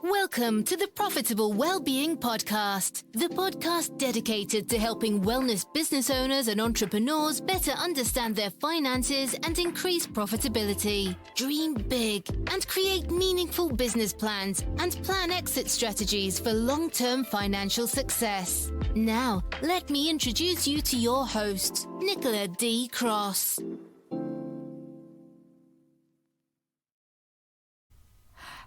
Welcome to the Profitable Wellbeing Podcast, the podcast dedicated to helping wellness business owners and entrepreneurs better understand their finances and increase profitability. Dream big and create meaningful business plans and plan exit strategies for long-term financial success. Now, let me introduce you to your host, Nicola D. Cross.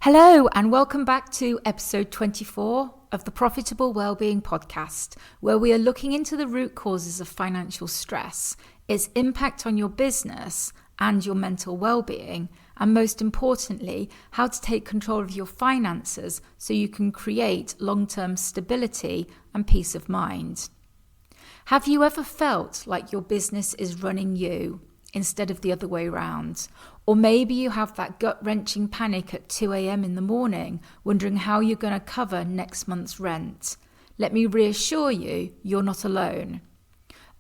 Hello and welcome back to episode 24 of the Profitable Wellbeing Podcast, where we are looking into the root causes of financial stress, its impact on your business and your mental well-being, and most importantly, how to take control of your finances so you can create long-term stability and peace of mind. Have you ever felt like your business is running you instead of the other way around? Or maybe you have that gut-wrenching panic at 2 a.m. in the morning, wondering how you're going to cover next month's rent. Let me reassure you, you're not alone.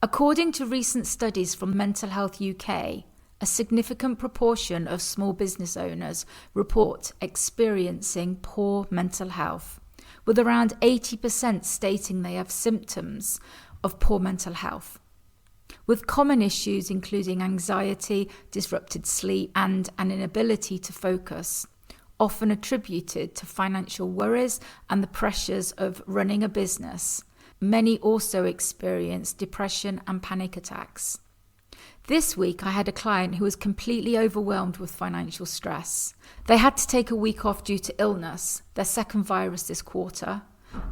According to recent studies from Mental Health UK, a significant proportion of small business owners report experiencing poor mental health, with around 80% stating they have symptoms of poor mental health, with common issues including anxiety, disrupted sleep, and an inability to focus, often attributed to financial worries and the pressures of running a business. Many also experience depression and panic attacks. This week, I had a client who was completely overwhelmed with financial stress. They had to take a week off due to illness, their second virus this quarter,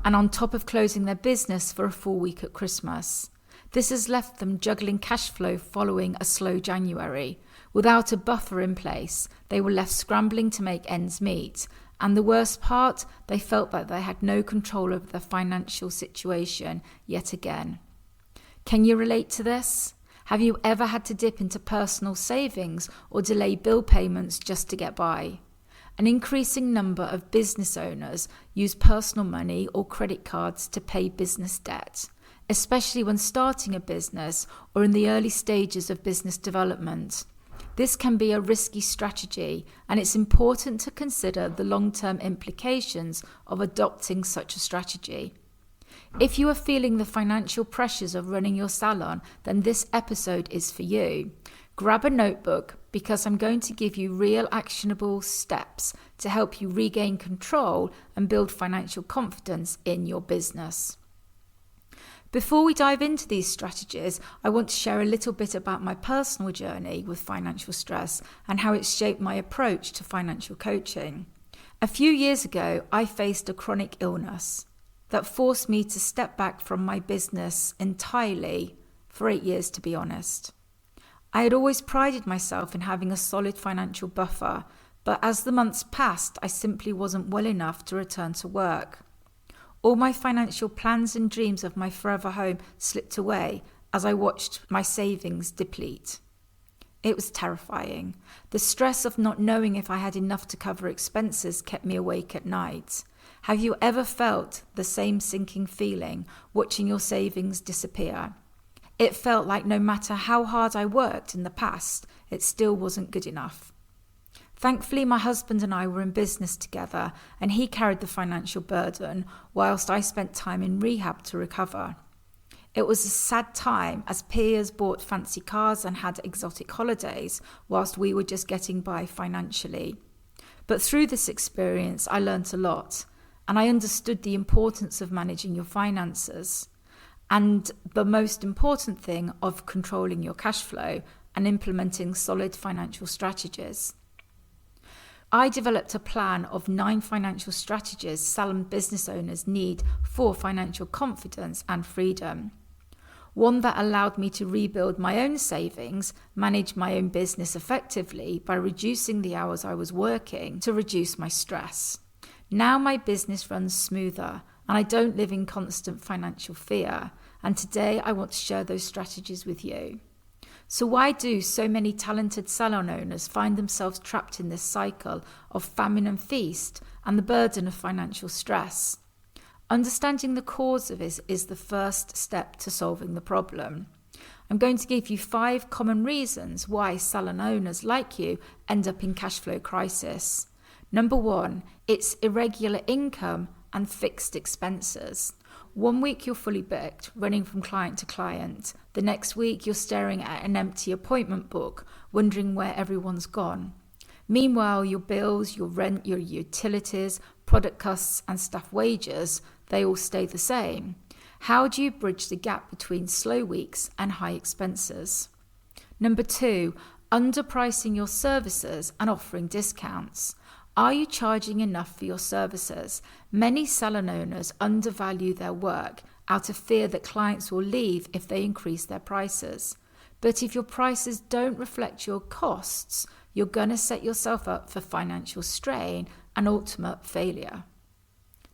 and on top of closing their business for a full week at Christmas. This has left them juggling cash flow following a slow January. Without a buffer in place, they were left scrambling to make ends meet. And the worst part, they felt that they had no control over their financial situation yet again. Can you relate to this? Have you ever had to dip into personal savings or delay bill payments just to get by? An increasing number of business owners use personal money or credit cards to pay business debt, especially when starting a business or in the early stages of business development. This can be a risky strategy, and it's important to consider the long-term implications of adopting such a strategy. If you are feeling the financial pressures of running your salon, then this episode is for you. Grab a notebook because I'm going to give you real actionable steps to help you regain control and build financial confidence in your business. Before we dive into these strategies, I want to share a little bit about my personal journey with financial stress and how it's shaped my approach to financial coaching. A few years ago, I faced a chronic illness that forced me to step back from my business entirely for 8 years, to be honest. I had always prided myself in having a solid financial buffer, but as the months passed, I simply wasn't well enough to return to work. All my financial plans and dreams of my forever home slipped away as I watched my savings deplete. It was terrifying. The stress of not knowing if I had enough to cover expenses kept me awake at night. Have you ever felt the same sinking feeling watching your savings disappear? It felt like no matter how hard I worked in the past, it still wasn't good enough. Thankfully, my husband and I were in business together, and he carried the financial burden whilst I spent time in rehab to recover. It was a sad time as peers bought fancy cars and had exotic holidays whilst we were just getting by financially. But through this experience, I learnt a lot, and I understood the importance of managing your finances and the most important thing of controlling your cash flow and implementing solid financial strategies. I developed a plan of 9 financial strategies salon business owners need for financial confidence and freedom. One that allowed me to rebuild my own savings, manage my own business effectively by reducing the hours I was working to reduce my stress. Now my business runs smoother and I don't live in constant financial fear. And today I want to share those strategies with you. So why do so many talented salon owners find themselves trapped in this cycle of famine and feast and the burden of financial stress? Understanding the cause of this is the first step to solving the problem. I'm going to give you 5 common reasons why salon owners like you end up in cash flow crisis. Number 1, it's irregular income and fixed expenses. One week you're fully booked, running from client to client. The next week you're staring at an empty appointment book, wondering where everyone's gone. Meanwhile, your bills, your rent, your utilities, product costs and staff wages, they all stay the same. How do you bridge the gap between slow weeks and high expenses? Number 2, underpricing your services and offering discounts. Are you charging enough for your services? Many salon owners undervalue their work out of fear that clients will leave if they increase their prices. But if your prices don't reflect your costs, you're going to set yourself up for financial strain and ultimate failure.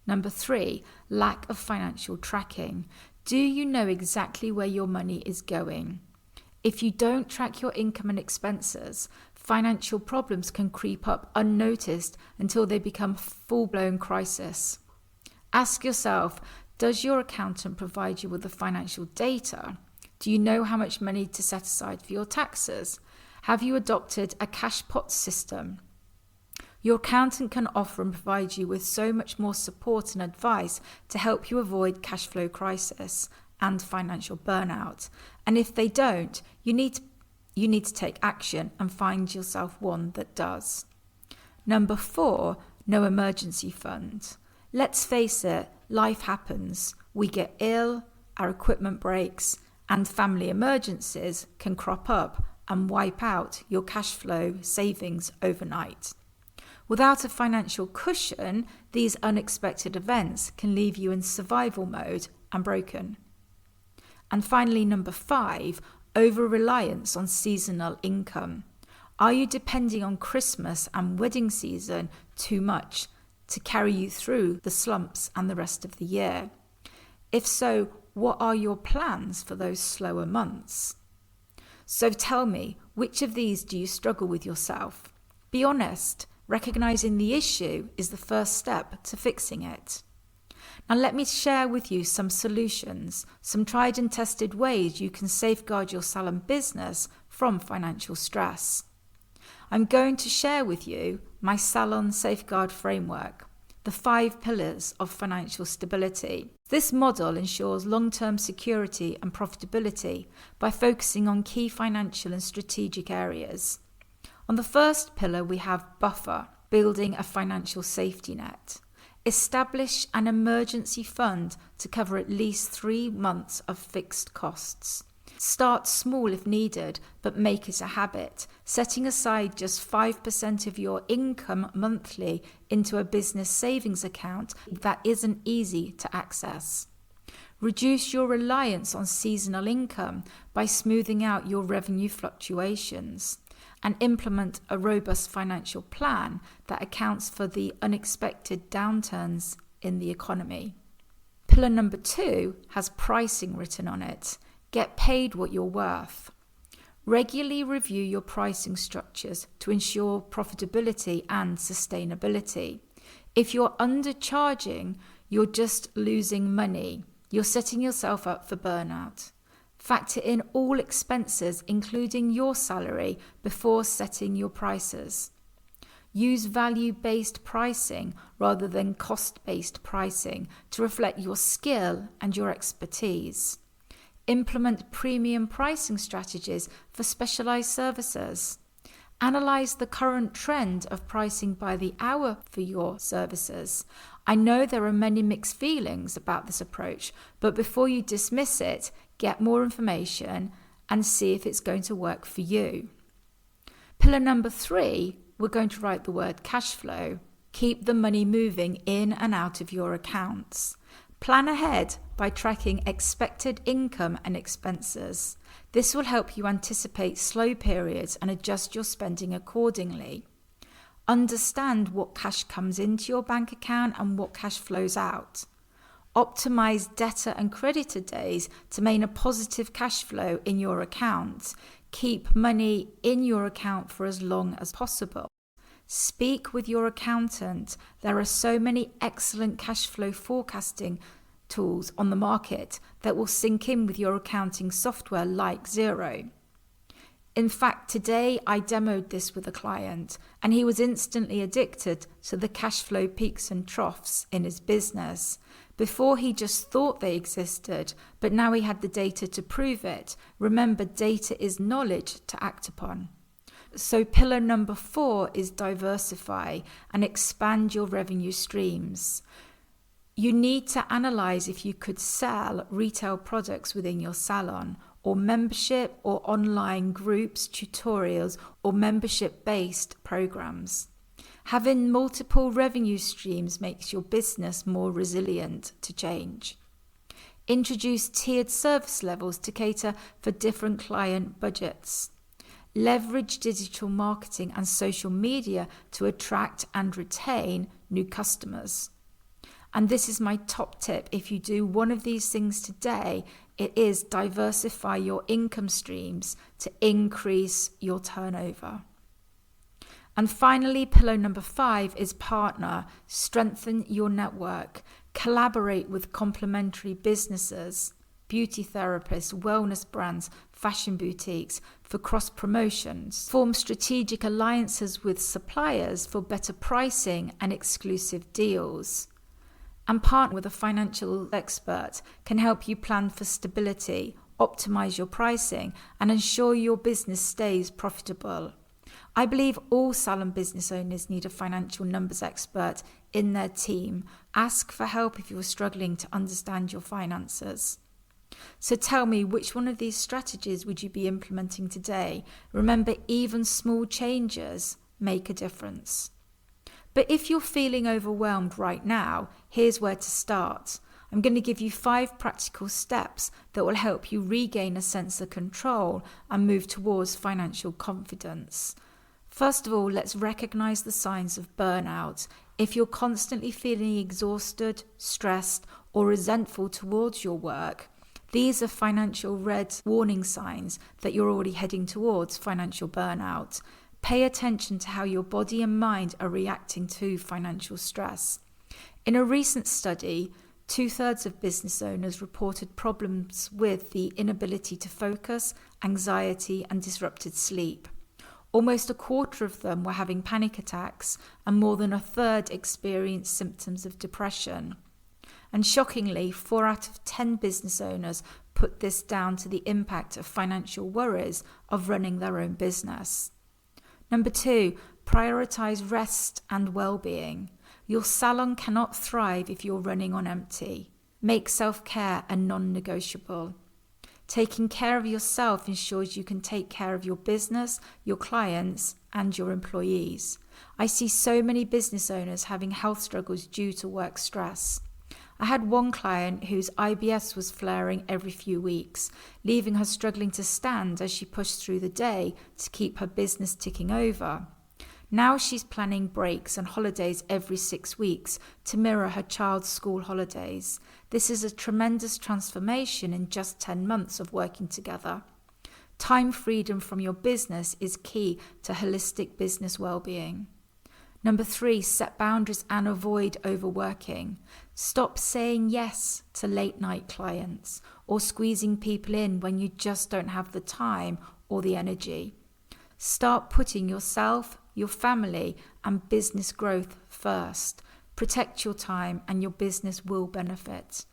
Number 3, lack of financial tracking. Do you know exactly where your money is going? If you don't track your income and expenses, financial problems can creep up unnoticed until they become full-blown crisis. Ask yourself, does your accountant provide you with the financial data? Do you know how much money to set aside for your taxes? Have you adopted a cash pot system? Your accountant can offer and provide you with so much more support and advice to help you avoid cash flow crisis and financial burnout. And if they don't, you need to take action and find yourself one that does. Number 4, no emergency fund. Let's face it, life happens. We get ill, our equipment breaks, and family emergencies can crop up and wipe out your cash flow savings overnight. Without a financial cushion, these unexpected events can leave you in survival mode and broken. And finally, number 5, over-reliance on seasonal income. Are you depending on Christmas and wedding season too much to carry you through the slumps and the rest of the year? If so, what are your plans for those slower months? So tell me, which of these do you struggle with yourself? Be honest. Recognizing the issue is the first step to fixing it. Now let me share with you some solutions, some tried and tested ways you can safeguard your salon business from financial stress. I'm going to share with you my salon safeguard framework, the 5 pillars of financial stability. This model ensures long-term security and profitability by focusing on key financial and strategic areas. On the first pillar, we have buffer, building a financial safety net. Establish an emergency fund to cover at least 3 months of fixed costs. Start small if needed, but make it a habit, setting aside just 5% of your income monthly into a business savings account that isn't easy to access. Reduce your reliance on seasonal income by smoothing out your revenue fluctuations, and implement a robust financial plan that accounts for the unexpected downturns in the economy. Pillar number 2 has pricing written on it. Get paid what you're worth. Regularly review your pricing structures to ensure profitability and sustainability. If you're undercharging, you're just losing money. You're setting yourself up for burnout. Factor in all expenses, including your salary, before setting your prices. Use value-based pricing rather than cost-based pricing to reflect your skill and your expertise. Implement premium pricing strategies for specialized services. Analyze the current trend of pricing by the hour for your services. I know there are many mixed feelings about this approach, but before you dismiss it, get more information and see if it's going to work for you. Pillar number 3, we're going to write the word cash flow. Keep the money moving in and out of your accounts. Plan ahead by tracking expected income and expenses. This will help you anticipate slow periods and adjust your spending accordingly. Understand what cash comes into your bank account and what cash flows out. Optimize debtor and creditor days to maintain a positive cash flow in your account. Keep money in your account for as long as possible. Speak with your accountant. There are so many excellent cash flow forecasting tools on the market that will sync in with your accounting software like Xero. In fact, today I demoed this with a client and he was instantly addicted to the cash flow peaks and troughs in his business. Before he just thought they existed, but now he had the data to prove it. Remember, data is knowledge to act upon. So pillar number 4 is diversify and expand your revenue streams. You need to analyze if you could sell retail products within your salon, or membership or online groups, tutorials, or membership-based programs. Having multiple revenue streams makes your business more resilient to change. Introduce tiered service levels to cater for different client budgets. Leverage digital marketing and social media to attract and retain new customers. And this is my top tip. If you do one of these things today, it is diversify your income streams to increase your turnover. And finally, pillar number 5 is partner. Strengthen your network. Collaborate with complementary businesses, beauty therapists, wellness brands, fashion boutiques for cross promotions. Form strategic alliances with suppliers for better pricing and exclusive deals. And partner with a financial expert can help you plan for stability, optimize your pricing, and ensure your business stays profitable. I believe all salon business owners need a financial numbers expert in their team. Ask for help if you're struggling to understand your finances. So tell me, which one of these strategies would you be implementing today? Remember, even small changes make a difference. But if you're feeling overwhelmed right now, here's where to start. I'm going to give you 5 practical steps that will help you regain a sense of control and move towards financial confidence. First of all, let's recognize the signs of burnout. If you're constantly feeling exhausted, stressed, or resentful towards your work, these are financial red warning signs that you're already heading towards financial burnout. Pay attention to how your body and mind are reacting to financial stress. In a recent study, 2/3 of business owners reported problems with the inability to focus, anxiety, and disrupted sleep. Almost 1/4 of them were having panic attacks, and more than 1/3 experienced symptoms of depression. And shockingly, 4 out of 10 business owners put this down to the impact of financial worries of running their own business. Number 2, prioritize rest and well-being. Your salon cannot thrive if you're running on empty. Make self-care a non-negotiable. Taking care of yourself ensures you can take care of your business, your clients, and your employees. I see so many business owners having health struggles due to work stress. I had one client whose IBS was flaring every few weeks, leaving her struggling to stand as she pushed through the day to keep her business ticking over. Now she's planning breaks and holidays every 6 weeks to mirror her child's school holidays. This is a tremendous transformation in just 10 months of working together. Time freedom from your business is key to holistic business well-being. Number 3, set boundaries and avoid overworking. Stop saying yes to late night clients or squeezing people in when you just don't have the time or the energy. Start putting yourself, your family, and business growth first. Protect your time and your business will benefit.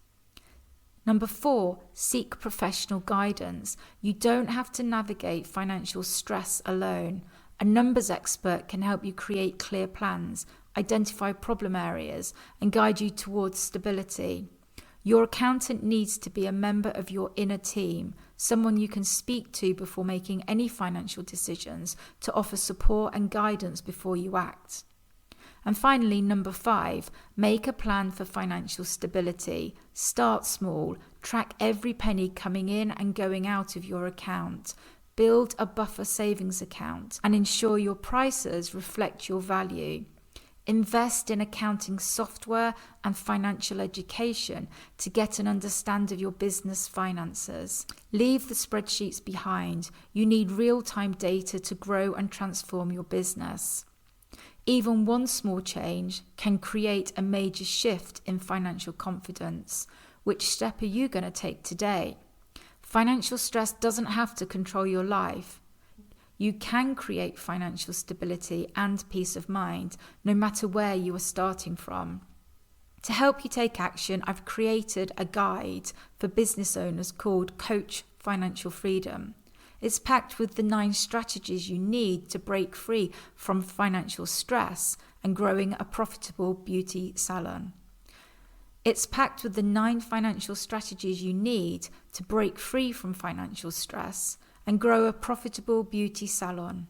Number 4, seek professional guidance. You don't have to navigate financial stress alone. A numbers expert can help you create clear plans, identify problem areas, and guide you towards stability. Your accountant needs to be a member of your inner team, someone you can speak to before making any financial decisions to offer support and guidance before you act. And finally, number 5, make a plan for financial stability. Start small, track every penny coming in and going out of your account. Build a buffer savings account and ensure your prices reflect your value. Invest in accounting software and financial education to get an understanding of your business finances. Leave the spreadsheets behind. You need real-time data to grow and transform your business. Even one small change can create a major shift in financial confidence. Which step are you going to take today? Financial stress doesn't have to control your life. you can create financial stability and peace of mind, no matter where you are starting from. To help you take action, I've created a guide for business owners called Coach Financial Freedom. It's packed with the 9 strategies you need to break free from financial stress and growing a profitable beauty salon. It's packed with the 9 financial strategies you need to break free from financial stress and grow a profitable beauty salon.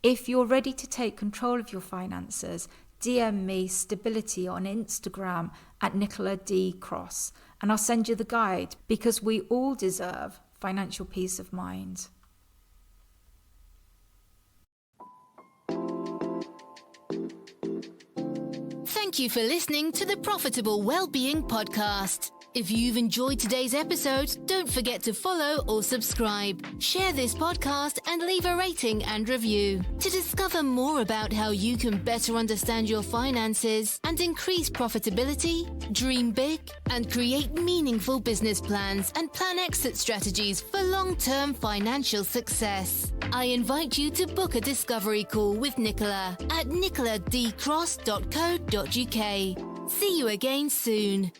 If you're ready to take control of your finances, DM me stability on Instagram at Nicola D. Cross, and I'll send you the guide, because we all deserve financial peace of mind. Thank you for listening to the Profitable Wellbeing Podcast. If you've enjoyed today's episode, don't forget to follow or subscribe, share this podcast, and leave a rating and review. To discover more about how you can better understand your finances and increase profitability, dream big, and create meaningful business plans and plan exit strategies for long-term financial success, I invite you to book a discovery call with Nicola at nicoladcross.co.uk. See you again soon.